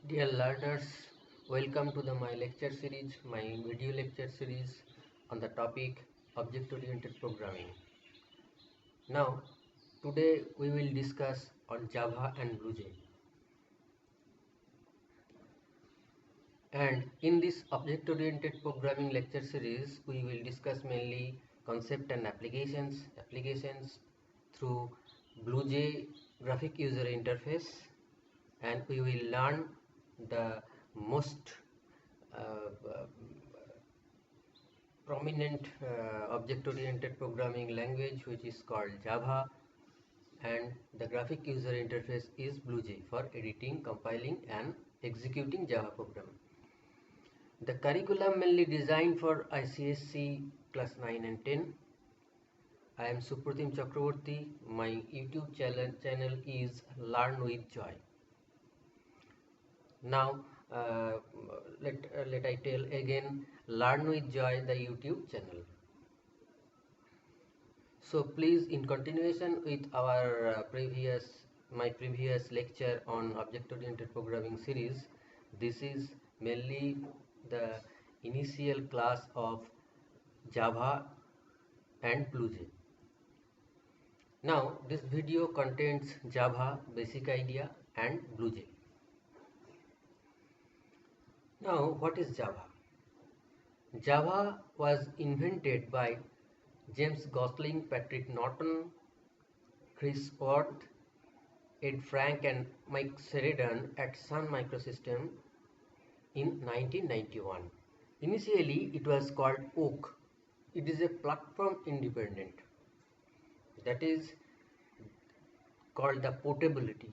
Dear learners, welcome to my lecture series, my video lecture series on the topic object-oriented programming. Now, today we will discuss on Java and BlueJ. And in this object-oriented programming lecture series, we will discuss mainly concept and applications through BlueJ graphic user interface, and we will learn the most uh, prominent object-oriented programming language, which is called Java, and the graphic user interface is BlueJ for editing, compiling and executing Java program. The curriculum mainly designed for ICSC class 9 and 10. I am Supratim Chakraborty. My YouTube channel is Learn with Joy. Now let I tell again, Learn with Joy, the YouTube channel. So please, in continuation with our my previous lecture on object-oriented programming series, this is mainly the initial class of Java and BlueJ. Now this video contains Java basic idea and BlueJ. Now what is Java? Java was invented by James Gosling, Patrick Norton, Chris Worth, Ed Frank and Mike Sheridan at Sun Microsystems in 1991. Initially it was called Oak. It is a platform independent, that is called the portability,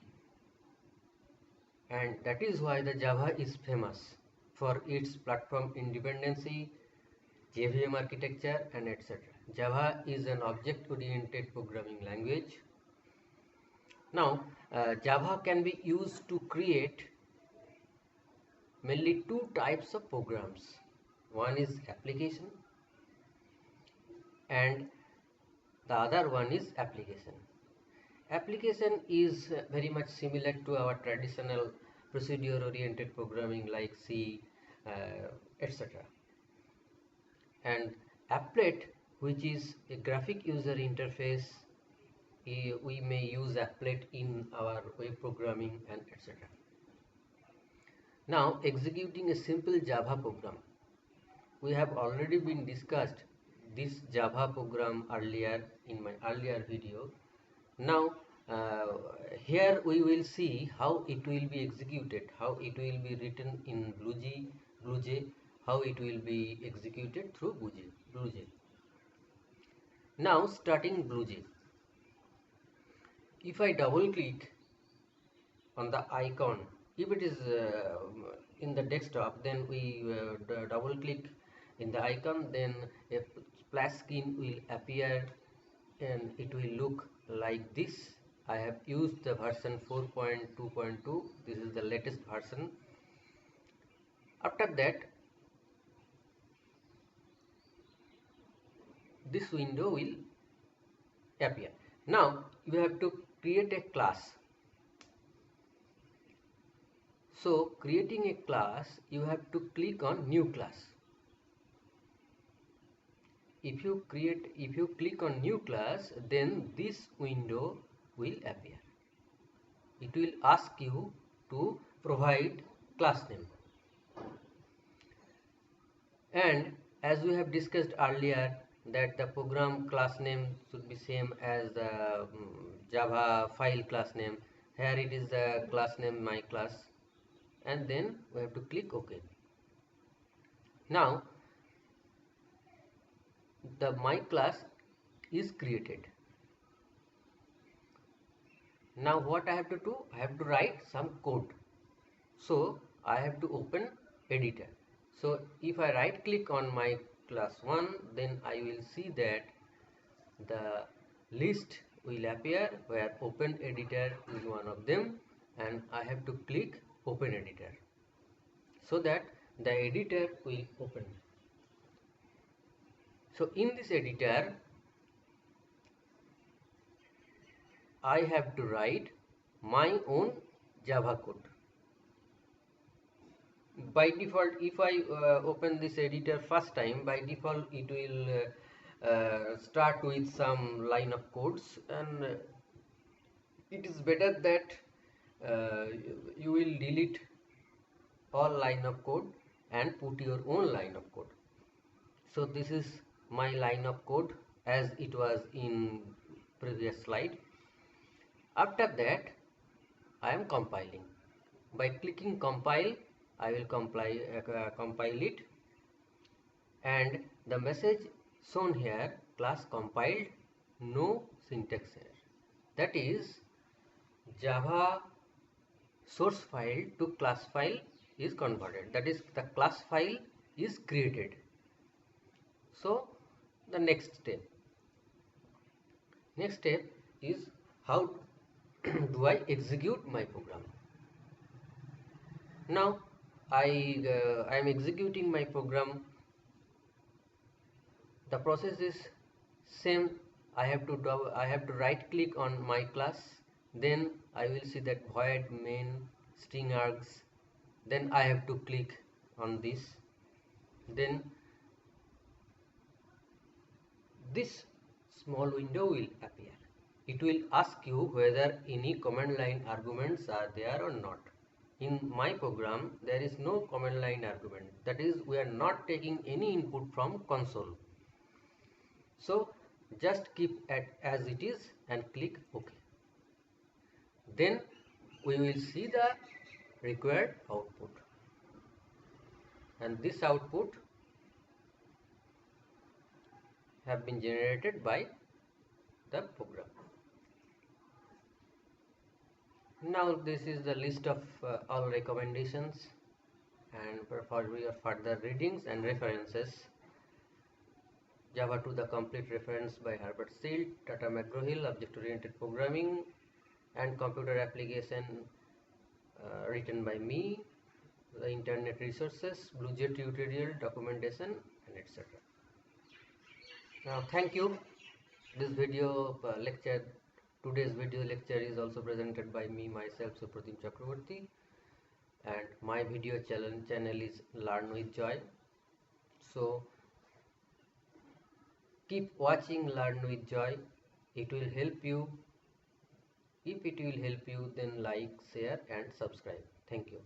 and that is why the Java is famous for its platform independency, JVM architecture and etc. Java is an object-oriented programming language. Now, Java can be used to create mainly two types of programs. One is application and the other one is application. Application is very much similar to our traditional procedure-oriented programming like C, etc. And applet, which is a graphic user interface, we may use applet in our web programming and etc. Now, executing a simple Java program. We have already been discussed this Java program earlier in my earlier video. Now, here we will see how it will be executed, how it will be written in BlueJ, how it will be executed through BlueJ. Now, starting BlueJ. If I double click on the icon, if it is in the desktop, then we double click in the icon, then a splash screen will appear and it will look like this. I have used the version 4.2.2. This is the latest version. After that, this window will appear. Now you have to create a class. So creating a class, you have to click on new class. If you click on new class, then this window will appear. It will ask you to provide class name. And as we have discussed earlier, that the program class name should be same as the Java file class name. Here it is the class name my class, and then we have to click OK. Now the my class is created. Now what I have to do? I have to write some code. So I have to open editor. So if I right click on my class 1, then I will see that the list will appear where open editor is one of them, and I have to click open editor so that the editor will open. So in this editor, I have to write my own Java code. by default, if I open this editor first time, by default it will start with some line of codes, and it is better that you will delete all line of code and put your own line of code. So this is my line of code as it was in previous slide. After that, I am compiling. By clicking compile, I will compile it, and the message shown here, class compiled, no syntax error. That is, Java source file to class file is converted. That is, the class file is created. So the next step is how do I execute my program. Now I am executing my program. The process is same. I have to right click on my class, then I will see that void main string args, then I have to click on this, then this small window will appear. It will ask you whether any command line arguments are there or not. In my program, there is no command line argument. That is, we are not taking any input from console. So just keep it as it is and click OK. Then we will see the required output, and this output have been generated by the program. Now this is the list of all recommendations, and for your further readings and references, Java to the Complete Reference by Herbert Seald, Tata McGraw-Hill, Object-Oriented Programming and Computer Application written by me, the internet resources, BlueJ tutorial, documentation, and etc. Now thank you. This video today's video lecture is also presented by me myself, Supratim Chakraborty, and my video channel is Learn with Joy. So keep watching Learn with Joy. It will help you. If it will help you, then like, share and subscribe. Thank you.